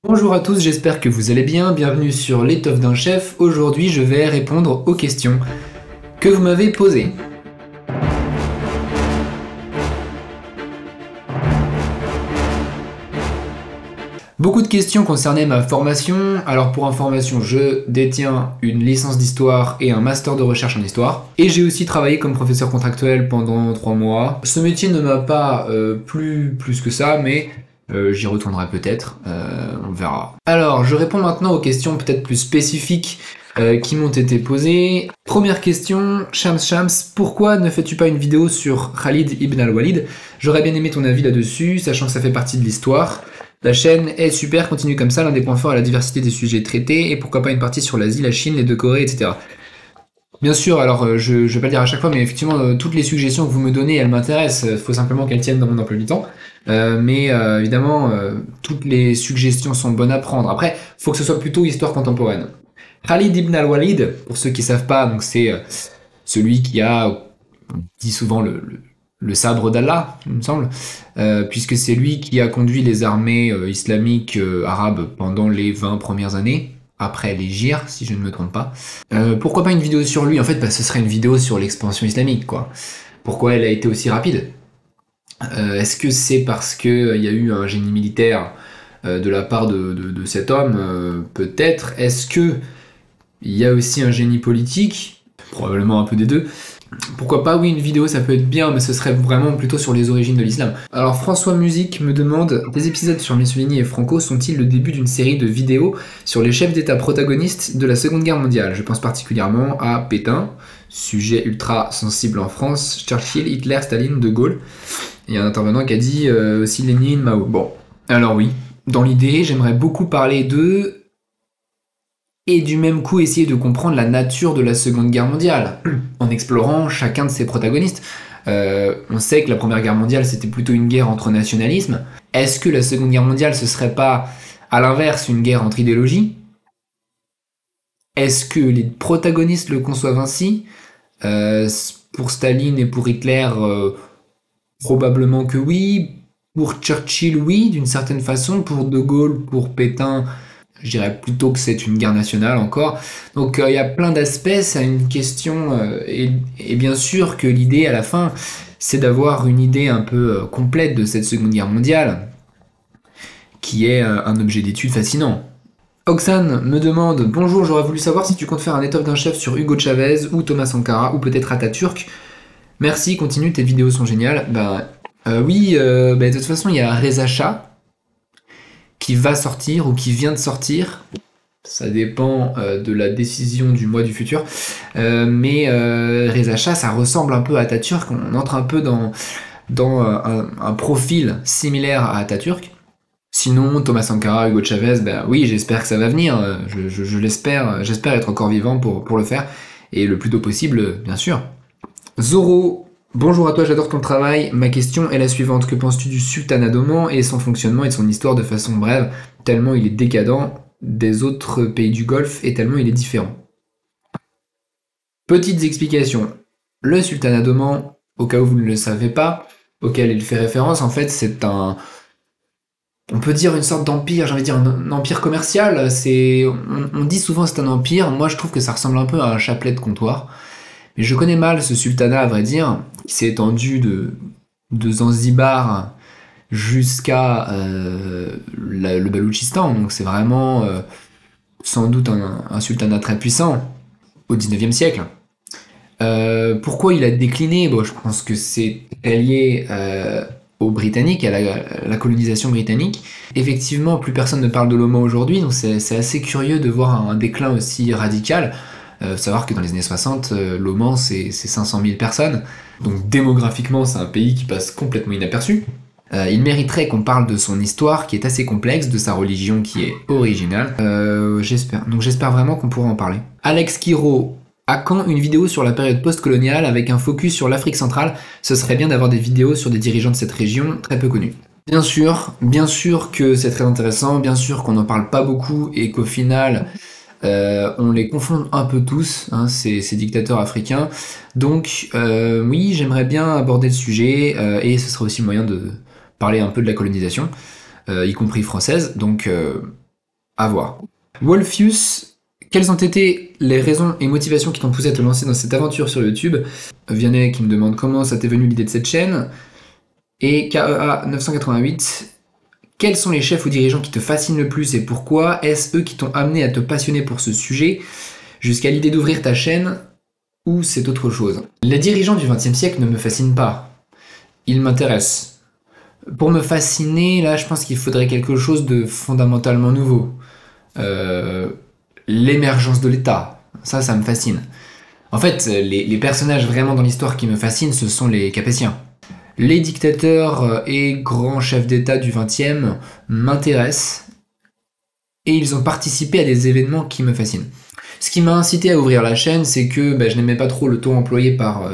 Bonjour à tous, j'espère que vous allez bien, bienvenue sur l'étoffe d'un chef. Aujourd'hui je vais répondre aux questions que vous m'avez posées. Beaucoup de questions concernaient ma formation. Alors pour information, je détiens une licence d'histoire et un master de recherche en histoire. Et j'ai aussi travaillé comme professeur contractuel pendant 3 mois. Ce métier ne m'a pas plu plus que ça, mais j'y retournerai peut-être, on verra. Alors je réponds maintenant aux questions peut-être plus spécifiques qui m'ont été posées. Première question, Shams, pourquoi ne fais-tu pas une vidéo sur Khalid ibn al-Walid? J'aurais bien aimé ton avis là-dessus, sachant que ça fait partie de l'histoire. La chaîne est super, continue comme ça, l'un des points forts est la diversité des sujets traités, et pourquoi pas une partie sur l'Asie, la Chine, les deux Corées, etc. Bien sûr, alors je vais pas le dire à chaque fois, mais effectivement, toutes les suggestions que vous me donnez, elles m'intéressent, il faut simplement qu'elles tiennent dans mon emploi du temps. Évidemment, toutes les suggestions sont bonnes à prendre. Après, faut que ce soit plutôt histoire contemporaine. Khalid ibn al-Walid, pour ceux qui savent pas, donc c'est celui qui a, on dit souvent le sabre d'Allah, il me semble, puisque c'est lui qui a conduit les armées islamiques arabes pendant les 20 premières années, après l'Hégire, si je ne me trompe pas. Pourquoi pas une vidéo sur lui? En fait, ce serait une vidéo sur l'expansion islamique, quoi. Pourquoi elle a été aussi rapide? Est-ce que c'est parce qu'il y a eu un génie militaire de la part de cet homme? Peut-être. Est-ce que il y a aussi un génie politique? Probablement un peu des deux. Pourquoi pas, oui, une vidéo ça peut être bien, mais ce serait vraiment plutôt sur les origines de l'islam. Alors François Musique me demande, des épisodes sur Mussolini et Franco sont-ils le début d'une série de vidéos sur les chefs d'État protagonistes de la Seconde Guerre mondiale? Je pense particulièrement à Pétain, sujet ultra sensible en France, Churchill, Hitler, Staline, De Gaulle. Il y a un intervenant qui a dit aussi Lénine, Mao. Bon, alors oui, dans l'idée, j'aimerais beaucoup parler d'eux, et du même coup essayer de comprendre la nature de la Seconde Guerre mondiale, en explorant chacun de ses protagonistes. On sait que la Première Guerre mondiale, c'était plutôt une guerre entre nationalismes. Est-ce que la Seconde Guerre mondiale, ce serait pas, à l'inverse, une guerre entre idéologies? Est-ce que les protagonistes le conçoivent ainsi? Pour Staline et pour Hitler, probablement que oui. Pour Churchill, oui, d'une certaine façon. Pour De Gaulle, pour Pétain, je dirais plutôt que c'est une guerre nationale encore. Donc il y a plein d'aspects, c'est une question, et bien sûr que l'idée à la fin, c'est d'avoir une idée un peu complète de cette Seconde Guerre mondiale, qui est un objet d'étude fascinant. Oxane me demande, bonjour, j'aurais voulu savoir si tu comptes faire un étoffe d'un chef sur Hugo Chavez ou Thomas Sankara ou peut-être Atatürk. Merci, continue, tes vidéos sont géniales. Oui, de toute façon il y a Reza Shah qui va sortir ou qui vient de sortir. Ça dépend de la décision du mois du futur. Reza Shah, ça ressemble un peu à Atatürk. On entre un peu dans un profil similaire à Atatürk. Sinon, Thomas Sankara, Hugo Chavez, ben oui, j'espère que ça va venir. Je l'espère. J'espère être encore vivant pour le faire. Et le plus tôt possible, bien sûr. Zoro, bonjour à toi, j'adore ton travail. Ma question est la suivante. Que penses-tu du sultanat d'Oman et son fonctionnement et de son histoire de façon brève, tellement il est décadent des autres pays du Golfe et tellement il est différent? Petites explications. Le sultanat d'Oman, au cas où vous ne le savez pas, auquel il fait référence, en fait, c'est on peut dire une sorte d'empire, j'ai envie de dire un empire commercial. On dit souvent c'est un empire. Moi, je trouve que ça ressemble un peu à un chapelet de comptoir. Mais je connais mal ce sultanat, à vrai dire, qui s'est étendu de Zanzibar jusqu'à le Baloutchistan. Donc c'est vraiment sans doute un sultanat très puissant au 19e siècle. Pourquoi il a décliné? Bon, je pense que c'est lié aux Britanniques, à la colonisation britannique. Effectivement, plus personne ne parle de l'Oman aujourd'hui, donc c'est assez curieux de voir un déclin aussi radical. Faut savoir que dans les années 60, l'Oman c'est 500 000 personnes, donc démographiquement c'est un pays qui passe complètement inaperçu. Il mériterait qu'on parle de son histoire qui est assez complexe, de sa religion qui est originale. J'espère vraiment qu'on pourra en parler. Alex Kiro, à quand une vidéo sur la période post-coloniale avec un focus sur l'Afrique centrale? Ce serait bien d'avoir des vidéos sur des dirigeants de cette région très peu connus. Bien sûr que c'est très intéressant, bien sûr qu'on n'en parle pas beaucoup et qu'au final on les confond un peu tous, hein, ces dictateurs africains. Donc oui, j'aimerais bien aborder le sujet et ce sera aussi le moyen de parler un peu de la colonisation, y compris française. Donc À voir. Wolfius, quelles ont été les raisons et motivations qui t'ont poussé à te lancer dans cette aventure sur YouTube? Vianney qui me demande comment ça t'est venu l'idée de cette chaîne. Et KEA 988, quels sont les chefs ou dirigeants qui te fascinent le plus et pourquoi? Est-ce eux qui t'ont amené à te passionner pour ce sujet jusqu'à l'idée d'ouvrir ta chaîne ou c'est autre chose? Les dirigeants du XXe siècle ne me fascinent pas. Ils m'intéressent. Pour me fasciner, là, je pense qu'il faudrait quelque chose de fondamentalement nouveau. L'émergence de l'État, ça me fascine. En fait, les personnages vraiment dans l'histoire qui me fascinent, ce sont les Capétiens. Les dictateurs et grands chefs d'État du XXe m'intéressent et ils ont participé à des événements qui me fascinent. Ce qui m'a incité à ouvrir la chaîne, c'est que je n'aimais pas trop le ton employé par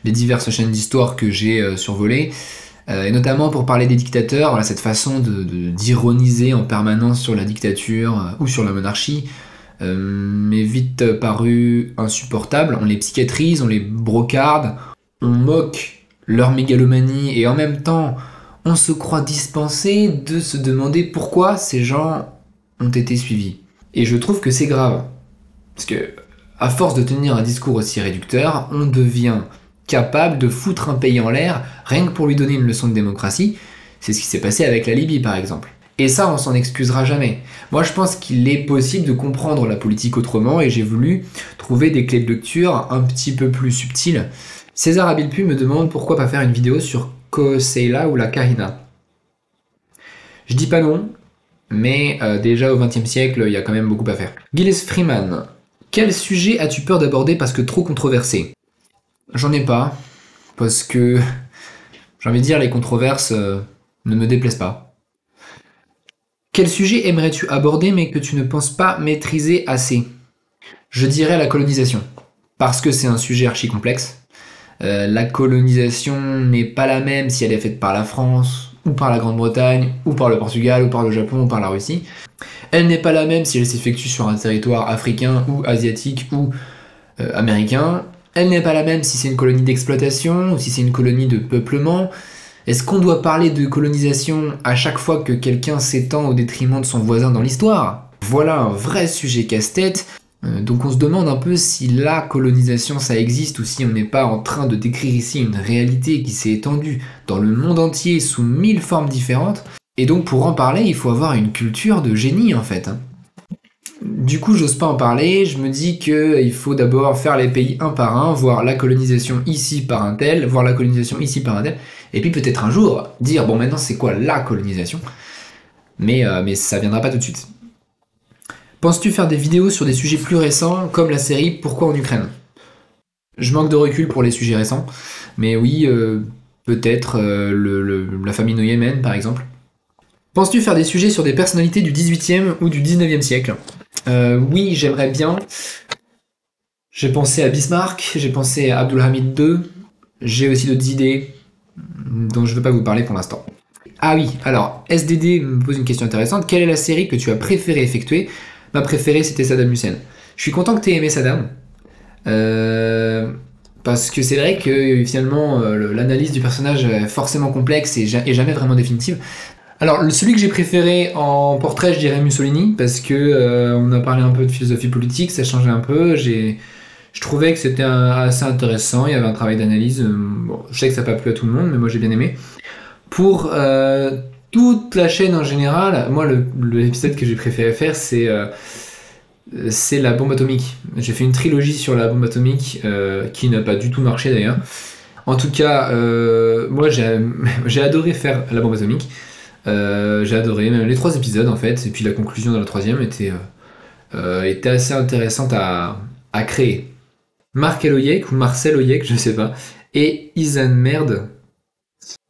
les diverses chaînes d'histoire que j'ai survolées, et notamment pour parler des dictateurs, voilà, cette façon d'ironiser en permanence sur la dictature ou sur la monarchie m'est vite paru insupportable. On les psychiatrise, on les brocarde, on moque leur mégalomanie et en même temps on se croit dispensé de se demander pourquoi ces gens ont été suivis. Et je trouve que c'est grave. Parce que, à force de tenir un discours aussi réducteur, on devient capable de foutre un pays en l'air rien que pour lui donner une leçon de démocratie. C'est ce qui s'est passé avec la Libye par exemple. Et ça, on s'en excusera jamais. Moi, je pense qu'il est possible de comprendre la politique autrement et j'ai voulu trouver des clés de lecture un petit peu plus subtiles. César Abilpu me demande pourquoi pas faire une vidéo sur Koseila ou la Karina. Je dis pas non, mais déjà au XXe siècle, il y a quand même beaucoup à faire. Gilles Freeman, quel sujet as-tu peur d'aborder parce que trop controversé? J'en ai pas, parce que j'ai envie de dire les controverses ne me déplaisent pas. Quel sujet aimerais-tu aborder mais que tu ne penses pas maîtriser assez? Je dirais la colonisation, parce que c'est un sujet archi complexe. La colonisation n'est pas la même si elle est faite par la France, ou par la Grande-Bretagne, ou par le Portugal, ou par le Japon, ou par la Russie. Elle n'est pas la même si elle s'effectue sur un territoire africain, ou asiatique, ou américain. Elle n'est pas la même si c'est une colonie d'exploitation, ou si c'est une colonie de peuplement. Est-ce qu'on doit parler de colonisation à chaque fois que quelqu'un s'étend au détriment de son voisin dans l'histoire? Voilà un vrai sujet casse-tête. Donc on se demande un peu si la colonisation ça existe ou si on n'est pas en train de décrire ici une réalité qui s'est étendue dans le monde entier sous 1000 formes différentes. Et donc pour en parler, il faut avoir une culture de génie en fait. Du coup, j'ose pas en parler, je me dis qu'il faut d'abord faire les pays un par un, voir la colonisation ici par un tel, voir la colonisation ici par un tel, et puis peut-être un jour dire bon maintenant c'est quoi la colonisation, mais ça viendra pas tout de suite. Penses-tu faire des vidéos sur des sujets plus récents, comme la série Pourquoi en Ukraine? Je manque de recul pour les sujets récents, mais oui, peut-être la famine au Yémen, par exemple. Penses-tu faire des sujets sur des personnalités du 18e ou du 19e siècle? Oui, j'aimerais bien. J'ai pensé à Bismarck, j'ai pensé à Abdulhamid II, j'ai aussi d'autres idées dont je ne veux pas vous parler pour l'instant. Ah oui, alors, SDD me pose une question intéressante. Quelle est la série que tu as préféré effectuer? Ma préférée, c'était Saddam Hussein. Je suis content que tu aies aimé Saddam. Parce que c'est vrai que finalement, l'analyse du personnage est forcément complexe et jamais vraiment définitive. Alors, celui que j'ai préféré en portrait, je dirais Mussolini, parce que on a parlé un peu de philosophie politique, ça changeait un peu. Je trouvais que c'était assez intéressant, il y avait un travail d'analyse. Bon, je sais que ça n'a pas plu à tout le monde, mais moi j'ai bien aimé. Pour toute la chaîne en général, moi l'épisode que j'ai préféré faire c'est la bombe atomique. J'ai fait une trilogie sur la bombe atomique qui n'a pas du tout marché d'ailleurs. En tout cas, moi j'ai adoré faire la bombe atomique. J'ai adoré même les 3 épisodes en fait, et puis la conclusion dans la 3e était assez intéressante à créer. Marc Eloyek ou Marcel Oyek, je sais pas, et Isan Merde.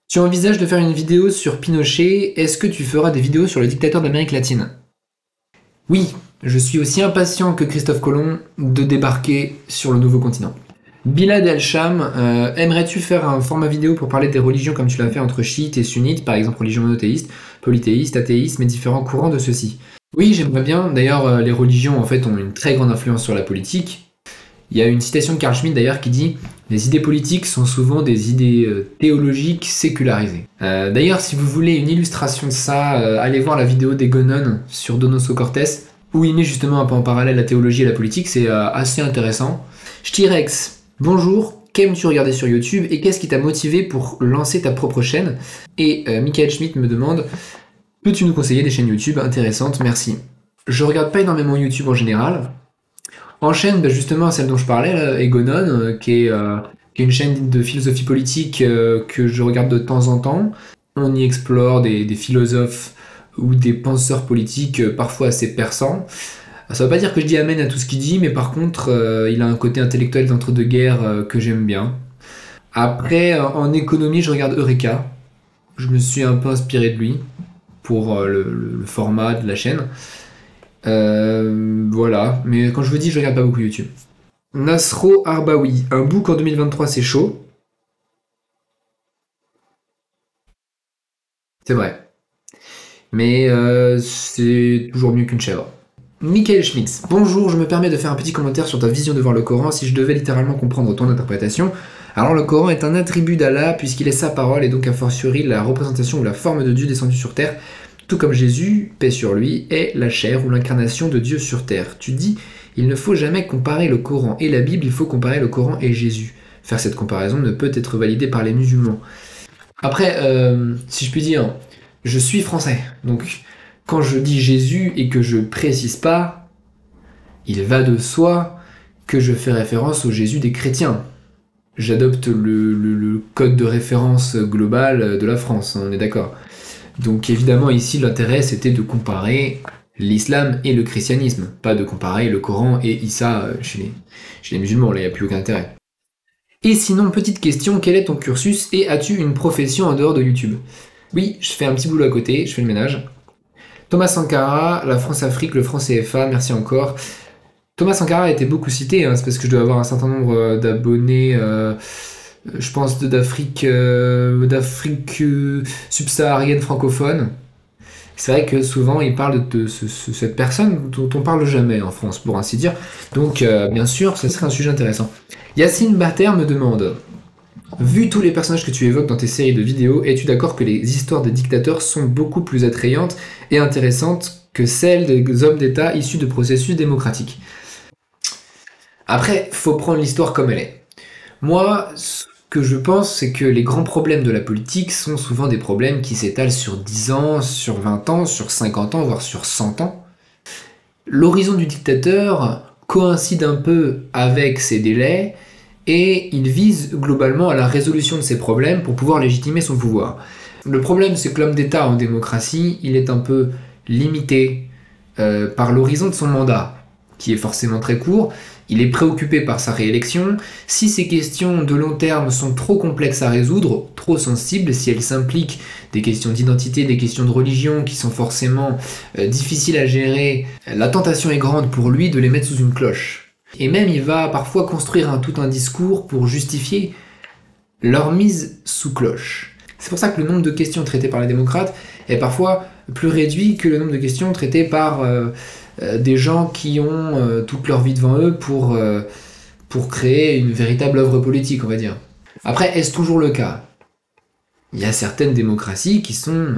Tu envisages de faire une vidéo sur Pinochet, est-ce que tu feras des vidéos sur le dictateur d'Amérique latine? Oui, je suis aussi impatient que Christophe Colomb de débarquer sur le nouveau continent. Bilal El-Sham, aimerais-tu faire un format vidéo pour parler des religions comme tu l'as fait entre chiites et sunnites, par exemple religion monothéiste, polythéiste, athéisme et différents courants de ceux-ci? Oui, j'aimerais bien. D'ailleurs, les religions en fait ont une très grande influence sur la politique. Il y a une citation de Carl Schmitt d'ailleurs qui dit les idées politiques sont souvent des idées théologiques sécularisées. D'ailleurs, si vous voulez une illustration de ça, allez voir la vidéo d'Egonon sur Donoso Cortés, où il met justement un peu en parallèle la théologie et la politique, c'est assez intéressant. Ch'tirex, bonjour, qu'aimes-tu regarder sur YouTube et qu'est-ce qui t'a motivé pour lancer ta propre chaîne? Et Michael Schmitt me demande, peux-tu nous conseiller des chaînes YouTube intéressantes? Merci. Je regarde pas énormément YouTube en général. En chaîne, justement, celle dont je parlais, là, Egonon, qui est une chaîne de philosophie politique que je regarde de temps en temps. On y explore des philosophes ou des penseurs politiques parfois assez perçants. Ça veut pas dire que je dis amen à tout ce qu'il dit, mais par contre, il a un côté intellectuel d'entre-deux-guerres que j'aime bien. Après, en économie, je regarde Eureka. Je me suis un peu inspiré de lui pour le format de la chaîne. Voilà, mais quand je vous dis, je regarde pas beaucoup YouTube. Nasro Arbaoui, un book en 2023, c'est chaud. C'est vrai. Mais c'est toujours mieux qu'une chèvre. Michael Schmitz, bonjour, je me permets de faire un petit commentaire sur ta vision de voir le Coran. Si je devais littéralement comprendre ton interprétation, alors le Coran est un attribut d'Allah puisqu'il est sa parole et donc a fortiori la représentation ou la forme de Dieu descendu sur terre, tout comme Jésus, paix sur lui, est la chair ou l'incarnation de Dieu sur terre. Tu dis, il ne faut jamais comparer le Coran et la Bible, il faut comparer le Coran et Jésus. Faire cette comparaison ne peut être validée par les musulmans. Après, si je puis dire, je suis français, donc quand je dis Jésus et que je précise pas, il va de soi que je fais référence au Jésus des chrétiens. J'adopte le code de référence global de la France, on est d'accord. Donc évidemment ici l'intérêt c'était de comparer l'islam et le christianisme, pas de comparer le Coran et Issa chez les musulmans, là il n'y a plus aucun intérêt. Et sinon, petite question, quel est ton cursus et as-tu une profession en dehors de YouTube? Oui, je fais un petit boulot à côté, je fais le ménage. Thomas Sankara, la France-Afrique, le franc CFA, merci encore. Thomas Sankara a été beaucoup cité, hein, c'est parce que je dois avoir un certain nombre d'abonnés, je pense d'Afrique subsaharienne francophone. C'est vrai que souvent il parle de cette personne dont on parle jamais en France, pour ainsi dire. Donc bien sûr, ça serait un sujet intéressant. Yacine Bater me demande, vu tous les personnages que tu évoques dans tes séries de vidéos, es-tu d'accord que les histoires des dictateurs sont beaucoup plus attrayantes et intéressantes que celles des hommes d'État issus de processus démocratiques? Après, faut prendre l'histoire comme elle est. Moi, ce que je pense, c'est que les grands problèmes de la politique sont souvent des problèmes qui s'étalent sur 10 ans, sur 20 ans, sur 50 ans, voire sur 100 ans. L'horizon du dictateur coïncide un peu avec ces délais, et il vise globalement à la résolution de ces problèmes pour pouvoir légitimer son pouvoir. Le problème, c'est que l'homme d'État en démocratie, il est un peu limité par l'horizon de son mandat, qui est forcément très court. Il est préoccupé par sa réélection. Si ces questions de long terme sont trop complexes à résoudre, trop sensibles, si elles s'impliquent des questions d'identité, des questions de religion qui sont forcément difficiles à gérer, la tentation est grande pour lui de les mettre sous une cloche. Et même il va parfois construire tout un discours pour justifier leur mise sous cloche. C'est pour ça que le nombre de questions traitées par les démocrates est parfois plus réduit que le nombre de questions traitées par des gens qui ont toute leur vie devant eux pour créer une véritable œuvre politique, on va dire. Après, est-ce toujours le cas? Il y a certaines démocraties qui sont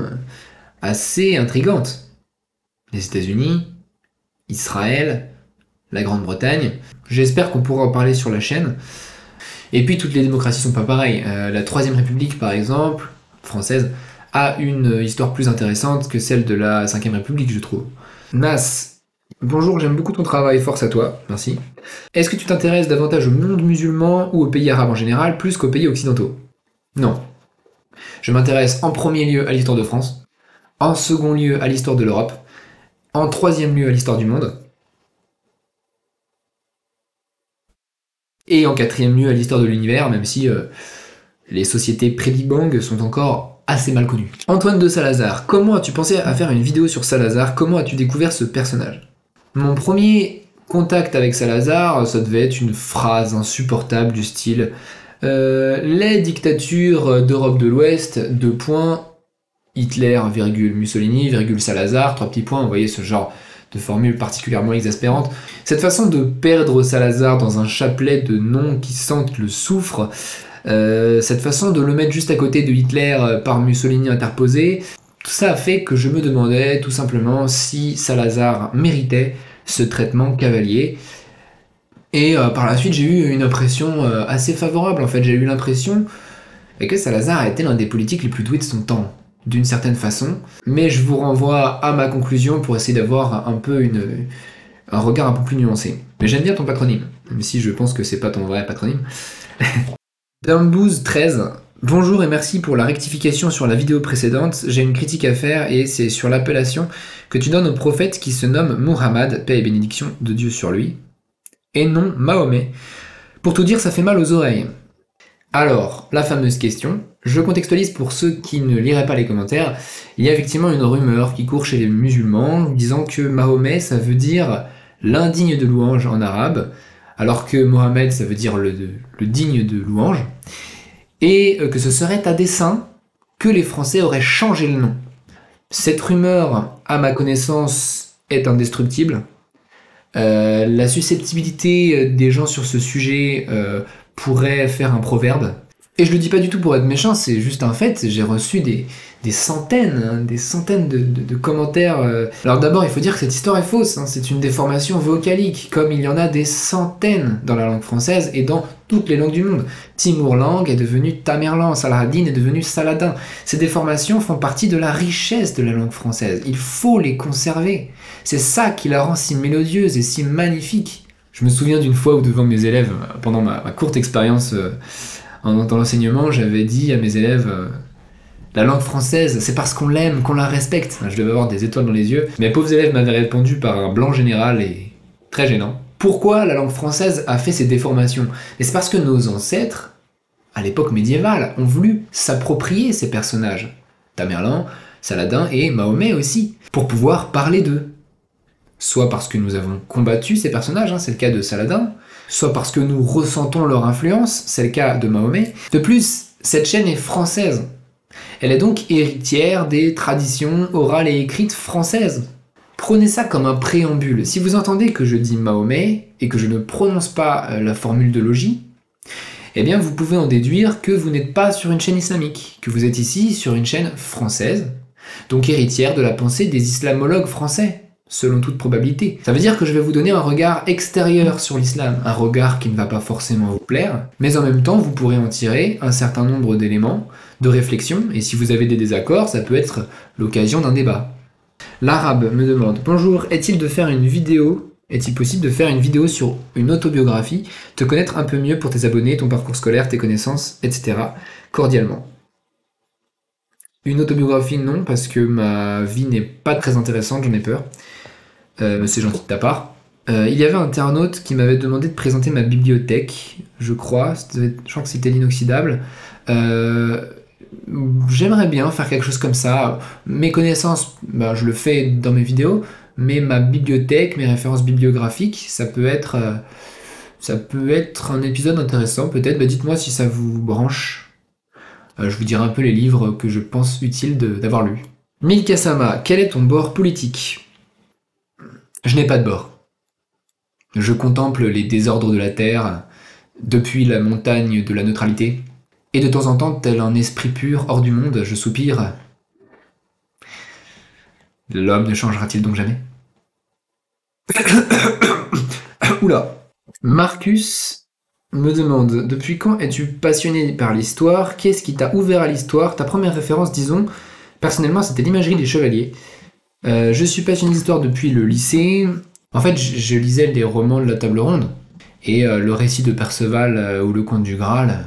assez intrigantes. Les États-Unis, Israël, la Grande-Bretagne. J'espère qu'on pourra en parler sur la chaîne. Et puis toutes les démocraties sont pas pareilles. La Troisième République, par exemple, française, a une histoire plus intéressante que celle de la Cinquième République, je trouve. Nas, bonjour, j'aime beaucoup ton travail, force à toi, merci. Est-ce que tu t'intéresses davantage au monde musulman ou aux pays arabes en général, plus qu'aux pays occidentaux? Non. Je m'intéresse en premier lieu à l'histoire de France, en second lieu à l'histoire de l'Europe, en troisième lieu à l'histoire du monde, et en quatrième lieu à l'histoire de l'univers, même si les sociétés pré-Big Bang sont encore assez mal connues. Antoine de Salazar, comment as-tu pensé à faire une vidéo sur Salazar? Comment as-tu découvert ce personnage? Mon premier contact avec Salazar, ça devait être une phrase insupportable du style les dictatures d'Europe de l'Ouest, deux points, Hitler, virgule, Mussolini, virgule, Salazar, trois petits points, vous voyez ce genre de formules particulièrement exaspérantes. Cette façon de perdre Salazar dans un chapelet de noms qui sentent le soufre, cette façon de le mettre juste à côté de Hitler par Mussolini interposé, tout ça a fait que je me demandais tout simplement si Salazar méritait ce traitement cavalier. Et par la suite, j'ai eu une impression assez favorable. En fait, j'ai eu l'impression que Salazar a été l'un des politiques les plus doués de son temps, d'une certaine façon. Mais je vous renvoie à ma conclusion pour essayer d'avoir un peu un regard un peu plus nuancé. Mais j'aime bien ton patronyme, même si je pense que c'est pas ton vrai patronyme. Dumbouz13, bonjour et merci pour la rectification sur la vidéo précédente. J'ai une critique à faire et c'est sur l'appellation que tu donnes au prophète qui se nomme Muhammad, paix et bénédiction de Dieu sur lui, et non Mahomet. Pour tout dire, ça fait mal aux oreilles. Alors, la fameuse question, je contextualise pour ceux qui ne liraient pas les commentaires, il y a effectivement une rumeur qui court chez les musulmans disant que Mahomet ça veut dire l'indigne de louange en arabe, alors que Mohammed ça veut dire le digne de louange, et que ce serait à dessein que les Français auraient changé le nom. Cette rumeur, à ma connaissance, est indestructible. La susceptibilité des gens sur ce sujet pourrait faire un proverbe. Et je le dis pas du tout pour être méchant, c'est juste un fait. J'ai reçu des centaines de commentaires. Alors d'abord, il faut dire que cette histoire est fausse. C'est une déformation vocalique, comme il y en a des centaines dans la langue française et dans toutes les langues du monde. Timur Lang est devenu Tamerlan, Saladin est devenu Saladin. Ces déformations font partie de la richesse de la langue française. Il faut les conserver. C'est ça qui la rend si mélodieuse et si magnifique. Je me souviens d'une fois où devant mes élèves, pendant ma courte expérience dans l'enseignement, j'avais dit à mes élèves la langue française, c'est parce qu'on l'aime, qu'on la respecte. Je devais avoir des étoiles dans les yeux. Mes pauvres élèves m'avaient répondu par un blanc général et très gênant. Pourquoi la langue française a fait ces déformations? Et c'est parce que nos ancêtres, à l'époque médiévale, ont voulu s'approprier ces personnages. Tamerlan, Saladin et Mahomet aussi, pour pouvoir parler d'eux. Soit parce que nous avons combattu ces personnages, c'est le cas de Saladin, soit parce que nous ressentons leur influence, c'est le cas de Mahomet. De plus, cette chaîne est française. Elle est donc héritière des traditions orales et écrites françaises. Prenez ça comme un préambule. Si vous entendez que je dis Mahomet et que je ne prononce pas la formule de logis, eh bien vous pouvez en déduire que vous n'êtes pas sur une chaîne islamique, que vous êtes ici sur une chaîne française, donc héritière de la pensée des islamologues français. Selon toute probabilité. Ça veut dire que je vais vous donner un regard extérieur sur l'islam, un regard qui ne va pas forcément vous plaire, mais en même temps vous pourrez en tirer un certain nombre d'éléments de réflexion, et si vous avez des désaccords, ça peut être l'occasion d'un débat. L'arabe me demande, bonjour, est-il possible de faire une vidéo sur une autobiographie, te connaître un peu mieux pour tes abonnés, ton parcours scolaire, tes connaissances, etc. Cordialement. Une autobiographie, non, parce que ma vie n'est pas très intéressante, j'en ai peur. C'est gentil de ta part. Il y avait un internaute qui m'avait demandé de présenter ma bibliothèque, je crois que c'était l'inoxydable. J'aimerais bien faire quelque chose comme ça. Mes connaissances, je le fais dans mes vidéos, mais ma bibliothèque, mes références bibliographiques, ça peut être un épisode intéressant, peut-être. Dites-moi si ça vous branche. Je vous dirai un peu les livres que je pense utiles d'avoir lus. Milkasama, quel est ton bord politique? Je n'ai pas de bord. Je contemple les désordres de la Terre depuis la montagne de la neutralité, et de temps en temps, tel un esprit pur hors du monde, je soupire. L'homme ne changera-t-il donc jamais? Oula. Marcus me demande, depuis quand es-tu passionné par l'histoire? Qu'est-ce qui t'a ouvert à l'histoire? Ta première référence, disons, personnellement, c'était l'imagerie des chevaliers. Je suis passionné d'histoire depuis le lycée. En fait, je lisais les romans de la Table Ronde. Et le récit de Perceval ou le Conte du Graal.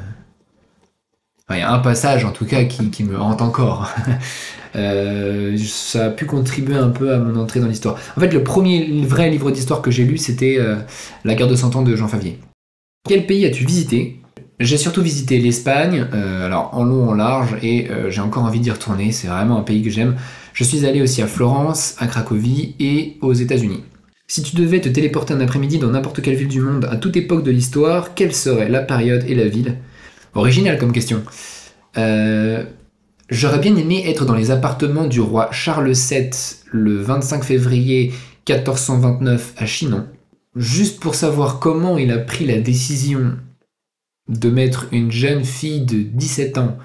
Il y a un passage, en tout cas, qui me hante encore. Ça a pu contribuer un peu à mon entrée dans l'histoire. En fait, le premier vrai livre d'histoire que j'ai lu, c'était La guerre de 100 ans de Jean Favier. Quel pays as-tu visité? J'ai surtout visité l'Espagne, alors en long, en large, et j'ai encore envie d'y retourner, c'est vraiment un pays que j'aime. Je suis allé aussi à Florence, à Cracovie et aux États-Unis. Si tu devais te téléporter un après-midi dans n'importe quelle ville du monde, à toute époque de l'histoire, quelle serait la période et la ville? Original comme question. J'aurais bien aimé être dans les appartements du roi Charles VII le 25 février 1429 à Chinon, juste pour savoir comment il a pris la décision de mettre une jeune fille de 17 ans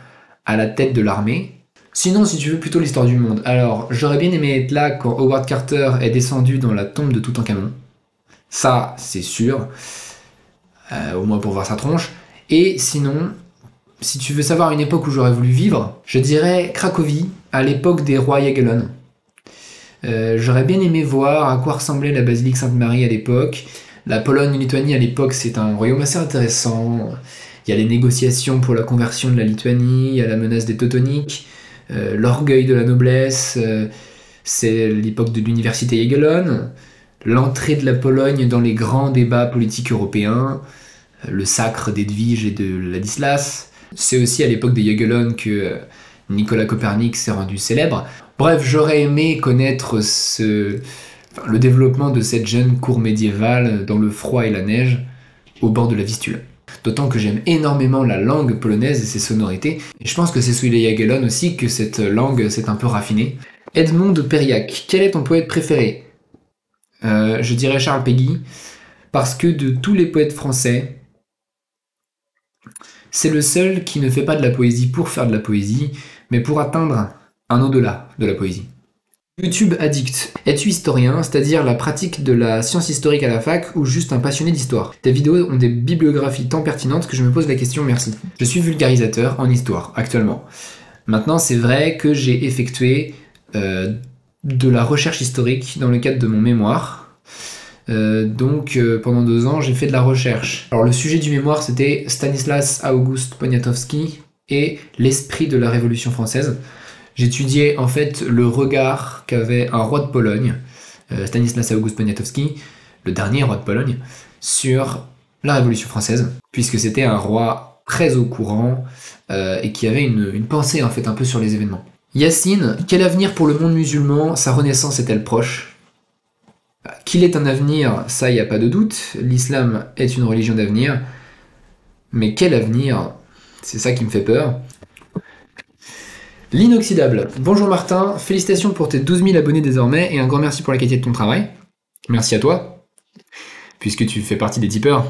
à la tête de l'armée. Sinon, si tu veux plutôt l'histoire du monde, alors j'aurais bien aimé être là quand Howard Carter est descendu dans la tombe de Toutankhamon. Ça, c'est sûr, au moins pour voir sa tronche. Et sinon, si tu veux savoir une époque où j'aurais voulu vivre, je dirais Cracovie, à l'époque des rois Jagellonne. J'aurais bien aimé voir à quoi ressemblait la basilique Sainte-Marie à l'époque. La Pologne-Lituanie à l'époque, c'est un royaume assez intéressant. Il y a les négociations pour la conversion de la Lituanie, il y a la menace des Teutoniques, l'orgueil de la noblesse, c'est l'époque de l'université Jagellonne, l'entrée de la Pologne dans les grands débats politiques européens, le sacre d'Edwige et de Ladislas. C'est aussi à l'époque des Jagellonne que Nicolas Copernic s'est rendu célèbre. Bref, j'aurais aimé connaître le développement de cette jeune cour médiévale dans le froid et la neige au bord de la Vistule. D'autant que j'aime énormément la langue polonaise et ses sonorités, et je pense que c'est sous les Jagellonne aussi que cette langue s'est un peu raffinée. Edmond de Périac, quel est ton poète préféré ? Je dirais Charles Péguy, parce que de tous les poètes français, c'est le seul qui ne fait pas de la poésie pour faire de la poésie, mais pour atteindre un au-delà de la poésie. YouTube Addict. Es-tu historien, c'est-à-dire la pratique de la science historique à la fac, ou juste un passionné d'histoire ? Tes vidéos ont des bibliographies tant pertinentes que je me pose la question, merci. Je suis vulgarisateur en histoire, actuellement. Maintenant, c'est vrai que j'ai effectué de la recherche historique dans le cadre de mon mémoire. Donc pendant 2 ans, j'ai fait de la recherche. Alors le sujet du mémoire, c'était Stanislas August Poniatowski et l'esprit de la Révolution française. J'étudiais en fait le regard qu'avait un roi de Pologne, Stanislas August Poniatowski, le dernier roi de Pologne, sur la Révolution française, puisque c'était un roi très au courant et qui avait une pensée en fait un peu sur les événements. Yacine, quel avenir pour le monde musulman ? Sa renaissance est-elle proche ? Qu'il est un avenir, ça y a pas de doute, l'islam est une religion d'avenir, mais quel avenir ? C'est ça qui me fait peur. L'inoxydable. Bonjour Martin, félicitations pour tes 12 000 abonnés désormais et un grand merci pour la qualité de ton travail. Merci à toi, puisque tu fais partie des tipeurs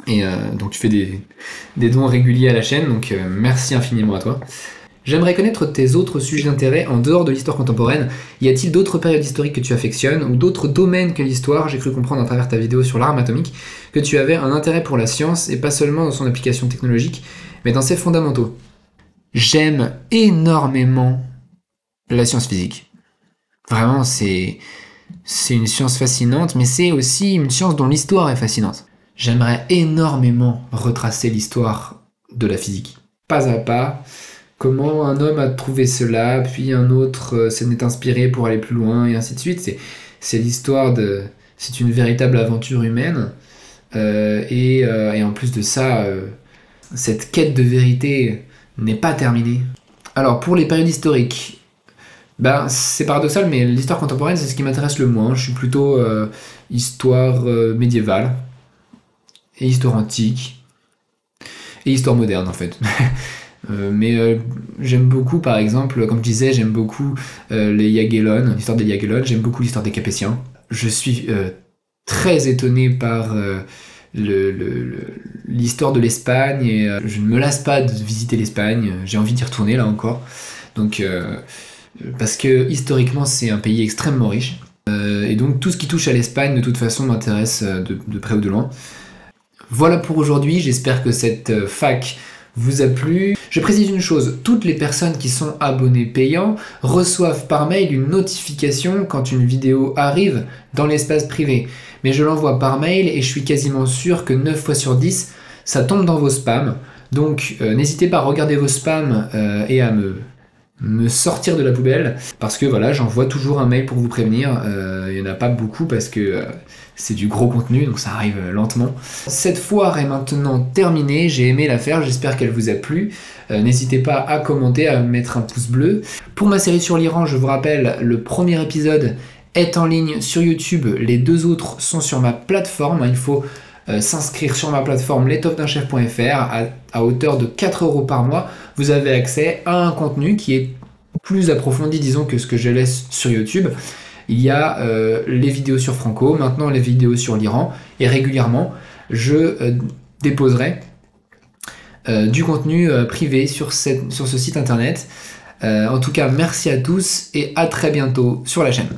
et donc tu fais des dons réguliers à la chaîne, donc merci infiniment à toi. J'aimerais connaître tes autres sujets d'intérêt en dehors de l'histoire contemporaine. Y a-t-il d'autres périodes historiques que tu affectionnes ou d'autres domaines que l'histoire ? J'ai cru comprendre à travers ta vidéo sur l'arme atomique que tu avais un intérêt pour la science et pas seulement dans son application technologique, mais dans ses fondamentaux. J'aime énormément la science physique. Vraiment, c'est une science fascinante, mais c'est aussi une science dont l'histoire est fascinante. J'aimerais énormément retracer l'histoire de la physique. Pas à pas, comment un homme a trouvé cela, puis un autre s'en est inspiré pour aller plus loin, et ainsi de suite. C'est l'histoire de... C'est une véritable aventure humaine. Et en plus de ça, cette quête de vérité n'est pas terminée. Alors, pour les périodes historiques, c'est paradoxal, mais l'histoire contemporaine, c'est ce qui m'intéresse le moins. Je suis plutôt histoire médiévale, et histoire antique, et histoire moderne, en fait. Mais j'aime beaucoup, par exemple, comme je disais, j'aime beaucoup les Jagellonne, l'histoire des Jagellonne, j'aime beaucoup l'histoire des Capétiens. Je suis très étonné par l'histoire de l'Espagne et je ne me lasse pas de visiter l'Espagne, j'ai envie d'y retourner là encore. Donc, parce que historiquement, c'est un pays extrêmement riche. Et donc, tout ce qui touche à l'Espagne, de toute façon, m'intéresse de près ou de loin. Voilà pour aujourd'hui, j'espère que cette fac vous a plu. Je précise une chose, toutes les personnes qui sont abonnés payants reçoivent par mail une notification quand une vidéo arrive dans l'espace privé. Mais je l'envoie par mail et je suis quasiment sûr que 9 fois sur 10, ça tombe dans vos spams. Donc n'hésitez pas à regarder vos spams et à me sortir de la poubelle, parce que voilà, j'envoie toujours un mail pour vous prévenir. Il n'y en a pas beaucoup parce que c'est du gros contenu, donc ça arrive lentement. Cette foire est maintenant terminée, j'ai aimé la faire, j'espère qu'elle vous a plu. N'hésitez pas à commenter, à mettre un pouce bleu. Pour ma série sur l'Iran, je vous rappelle, le premier épisode est en ligne sur YouTube, les 2 autres sont sur ma plateforme. Il faut s'inscrire sur ma plateforme l'étoffedunchef.fr à hauteur de 4 € par mois. Vous avez accès à un contenu qui est plus approfondi, disons, que ce que je laisse sur YouTube. il y a les vidéos sur Franco, maintenant les vidéos sur l'Iran, et régulièrement, je déposerai du contenu privé sur ce site internet. En tout cas, merci à tous et à très bientôt sur la chaîne.